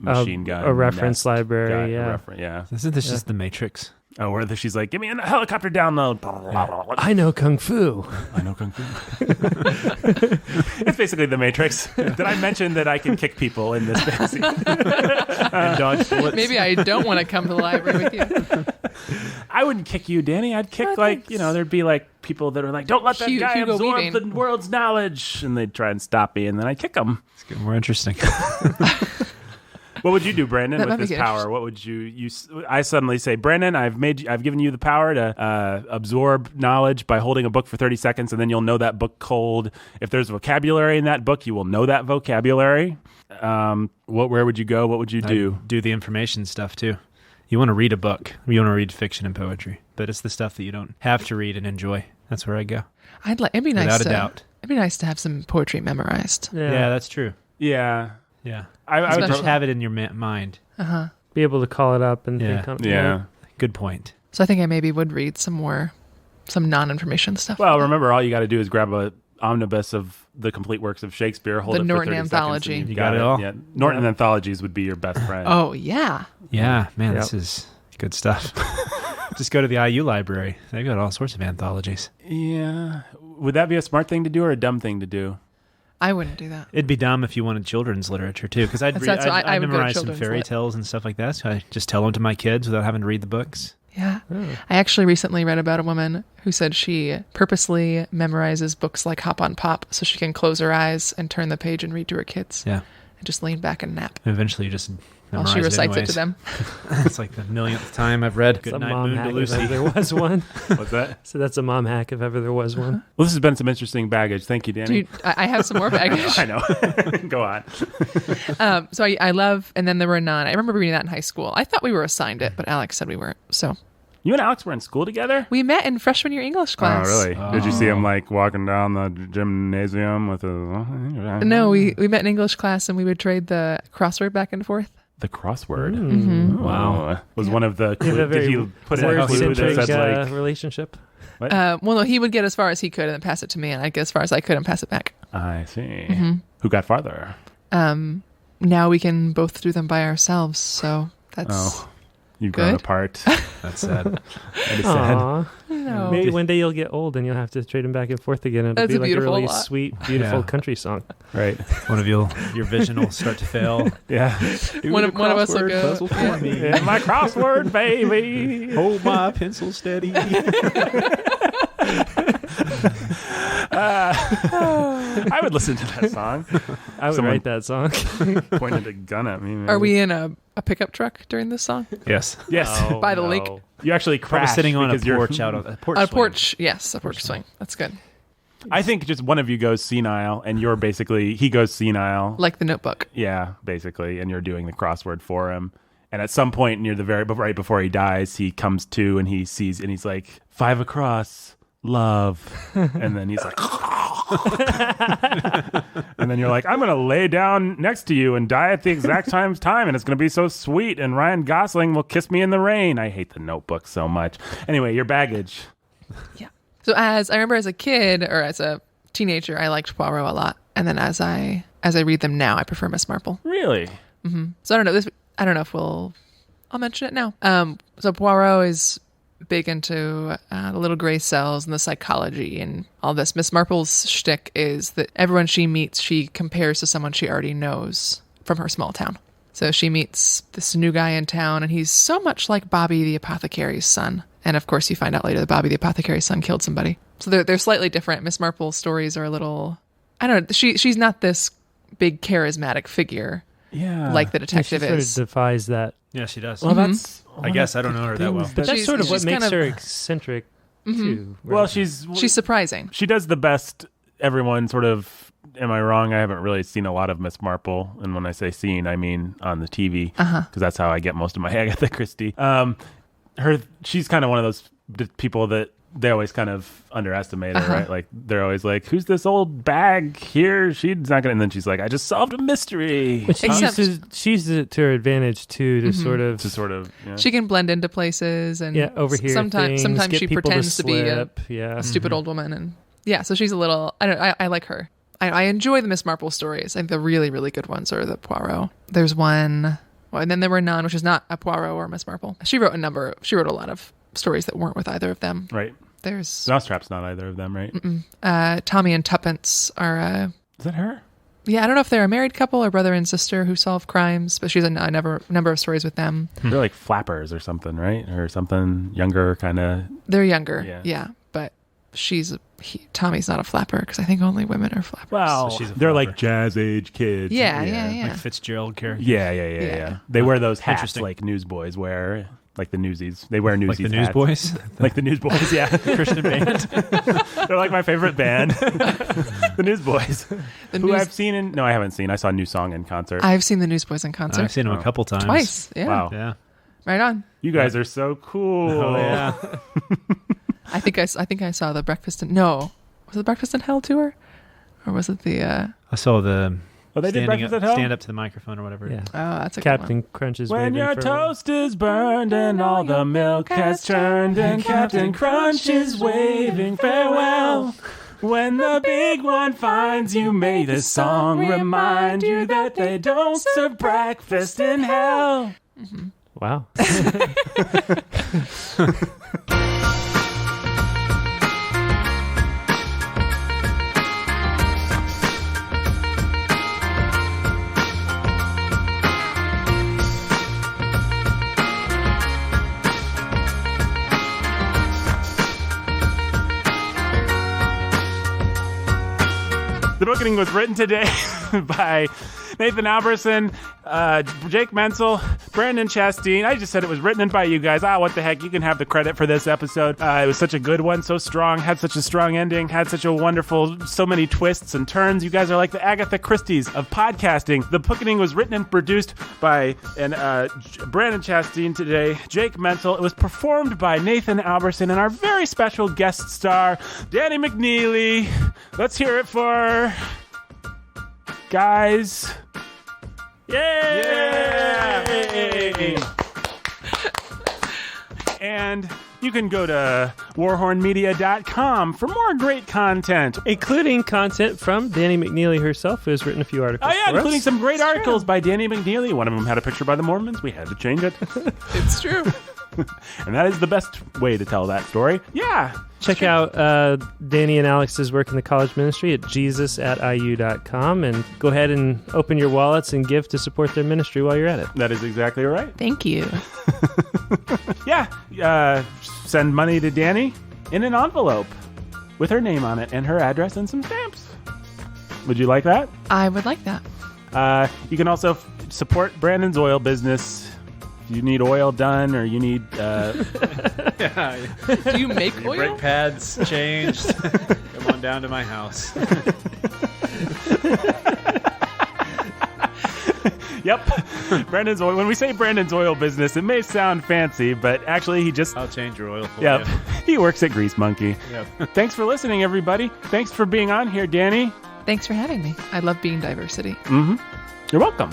machine gun, a reference nest library. guy, Yeah. yeah. Isn't this just the Matrix? Oh, where she's like, give me a helicopter download. I know Kung Fu. I know Kung Fu. It's basically the Matrix. Did I mention that I can kick people in this fantasy? And dodge bullets. Maybe I don't want to come to the library with you. I wouldn't kick you, Dani. I'd kick there'd be people that are like, don't let that guy Hugo absorb Weaving. the world's knowledge. And they'd try and stop me, and then I'd kick them. It's getting more interesting. What would you do, Brandon, That with might this make it power? What would you I suddenly say, Brandon, I've given you the power to absorb knowledge by holding a book for 30 seconds, and then you'll know that book cold. If there's vocabulary in that book, you will know that vocabulary. Where would you go? What would you do? Do the information stuff too. You want to read a book. You want to read fiction and poetry, but it's the stuff that you don't have to read and enjoy. That's where I go. It'd be nice Without a doubt. It'd be nice to have some poetry memorized. Yeah, that's true. Yeah. Yeah. I would Especially- Just have it in your mind. Be able to call it up and Yeah. think. Yeah. Good point. So I think I maybe would read some non-information stuff. Well, remember, all you got to do is grab a omnibus of the complete works of Shakespeare, hold The it for Norton 30 anthology. seconds, and You got it all? Yeah. Norton anthologies would be your best friend. Oh, yeah. Yeah, man, Yep. this is good stuff. Just go to the IU library. They've got all sorts of anthologies. Yeah. Would that be a smart thing to do or a dumb thing to do? I wouldn't do that. It'd be dumb if you wanted children's literature too, because I'd That's what I would go to memorize some children's fairy lit. tales and stuff like that. So I just tell them to my kids without having to read the books. Yeah. I actually recently read about a woman who said she purposely memorizes books like Hop on Pop so she can close her eyes and turn the page and read to her kids. Yeah. And just lean back and nap And eventually, you just while memorize she recites it anyways. to them. It's like the millionth time I've read It's a Good Night mom Moon hack to if ever Lucy. there was one. What's that? So that's a mom hack if ever there was one. Well, this has been some interesting baggage. Thank you, Dani. Dude, I have some more baggage. I know. Go on. So I love, and then there were none. I remember reading that in high school. I thought we were assigned it, but Alex said we weren't. So You and Alex were in school together? we met in freshman year English class. Oh, really? Did you see him walking down the gymnasium with a... No, we met in English class and we would trade the crossword back and forth. The crossword. Mm-hmm. Wow. Was one of the... You have a Did very he put in a clue that word-centric said relationship. what? Well, no, he would get as far as he could and then pass it to me, and I'd get as far as I could and pass it back. I see. Mm-hmm. Who got farther? Now we can both do them by ourselves, so that's... Oh, you've grown Good. apart. That's sad. That is sad. Aw. No. Maybe one day you'll get old and you'll have to trade them back and forth again. It'll That's be a like a beautiful really lot. sweet, beautiful Yeah. country song. Right. One of your vision will start to fail. Yeah. One of us will go... Puzzle for me. Yeah, my crossword, baby. Hold my pencil steady. I would listen to that song. I would Someone- write that song. Pointed a gun at me. Maybe. Are we in a pickup truck during this song? Yes. Yes. By the lake? You actually I was crashed sitting on a because you're- porch out of a porch. A swing. porch, yes, a porch swing. That's good. I think just one of you goes senile, and you're basically he goes senile. Like the Notebook. Yeah, basically, and you're doing the crossword for him. And at some point near the right before he dies, he comes to and he sees and he's like 5 across, love, and then he's like, then you're like, I'm going to lay down next to you and die at the exact time, and it's going to be so sweet, and Ryan Gosling will kiss me in the rain. I hate The Notebook so much. Anyway, your baggage. Yeah. So I remember as a kid or as a teenager, I liked Poirot a lot. And then as I read them now, I prefer Miss Marple. Really? Mm-hmm. So I don't know if I'll mention it now. So Poirot is big into the little gray cells and the psychology and all this. Miss Marple's shtick is that everyone she meets, she compares to someone she already knows from her small town. So she meets this new guy in town, and he's so much like Bobby the apothecary's son. And of course, you find out later that Bobby the apothecary's son killed somebody. So they're slightly different. Miss Marple's stories are a little, I don't know. She's not this big charismatic figure, like the detective she is. Sort of defies that. Yeah, she does. Well, that's. I guess I don't know her that well. But that's sort of what she's makes kind her of- eccentric too. Right? Well, she's surprising. She does the best. Everyone sort of. Am I wrong? I haven't really seen a lot of Miss Marple, and when I say seen, I mean on the TV, because that's how I get most of my Agatha Christie. She's kind of one of those people that they always kind of underestimate her, right? Like they're always like, "Who's this old bag here? She's not gonna." And then she's like, "I just solved a mystery." But she uses it to her advantage too, to sort of. Yeah. She can blend into places and overhear sometimes things, get she people pretends to be slip. a stupid old woman, and so she's a little. I like her. I enjoy the Miss Marple stories. I think the really, really good ones are the Poirot. There's one, and then there were none, which is not a Poirot or Miss Marple. She wrote a lot of stories that weren't with either of them. Right. There's Mousetrap's not either of them, right? Tommy and Tuppence are. Is that her? Yeah, I don't know if they're a married couple or brother and sister who solve crimes, but she's a number of stories with them. They're like flappers or something, right? Or something younger, kind of. They're younger, yeah, but Tommy's not a flapper because I think only women are flappers. Well, So she's a they're flapper. like jazz age kids. Yeah. Like Fitzgerald character. Yeah. They wear those hats Interesting. like newsboys wear, like the Newsies. They wear Newsies Like the hats. Newsboys? Like the Newsboys, yeah. Christian band. They're like my favorite band. The Newsboys. I've seen in... No, I haven't seen. I saw New Song in concert. I've seen the Newsboys in concert. I've seen them a couple times. Twice. Yeah. Wow. Yeah. Right on. You guys are so cool. Oh, yeah. I think I saw the Breakfast in... No. Was it the Breakfast in Hell tour? Or was it the... I saw the... Oh, they did Breakfast at Home? Stand up to the microphone or whatever. Yeah. Oh, that's a Captain good Crunch's When waving your farewell. toast is burned and all the milk has turned and Captain Crunch is waving farewell. When the big one finds you, may this song remind you that they don't serve breakfast in hell. Wow. The Bookening was written today by Nathan Alberson, Jake Menzel, Brandon Chastain. I just said it was written by you guys. What the heck? You can have the credit for this episode. It was such a good one, so strong, had such a strong ending, had such a wonderful, so many twists and turns. You guys are like the Agatha Christie's of podcasting. The Bookening was written and produced by Brandon Chastain today, Jake Menzel. It was performed by Nathan Alberson and our very special guest star, Dani McNeely. Let's hear it for... guys. Yay! And you can go to warhornmedia.com for more great content. Including content from Dani McNeely herself, who has written a few articles. Oh, yeah, for including us. some great articles by Dani McNeely. One of them had a picture by the Mormons. We had to change it. It's true. And that is the best way to tell that story. Yeah. Check out Dani and Alex's work in the college ministry at jesus@iu.com, and go ahead and open your wallets and give to support their ministry while you're at it. That is exactly right. Thank you. Yeah. Send money to Dani in an envelope with her name on it and her address and some stamps. Would you like that? I would like that. You can also support Brandon's oil business. If you need oil done or you need... Do you make oil? Brake pads changed. Come on down to my house. Yep. Brandon's oil. When we say Brandon's oil business, it may sound fancy, but actually he just... I'll change your oil for Yep. you. He works at Grease Monkey. Yep. Thanks for listening, everybody. Thanks for being on here, Dani. Thanks for having me. I love being diversity. You're welcome.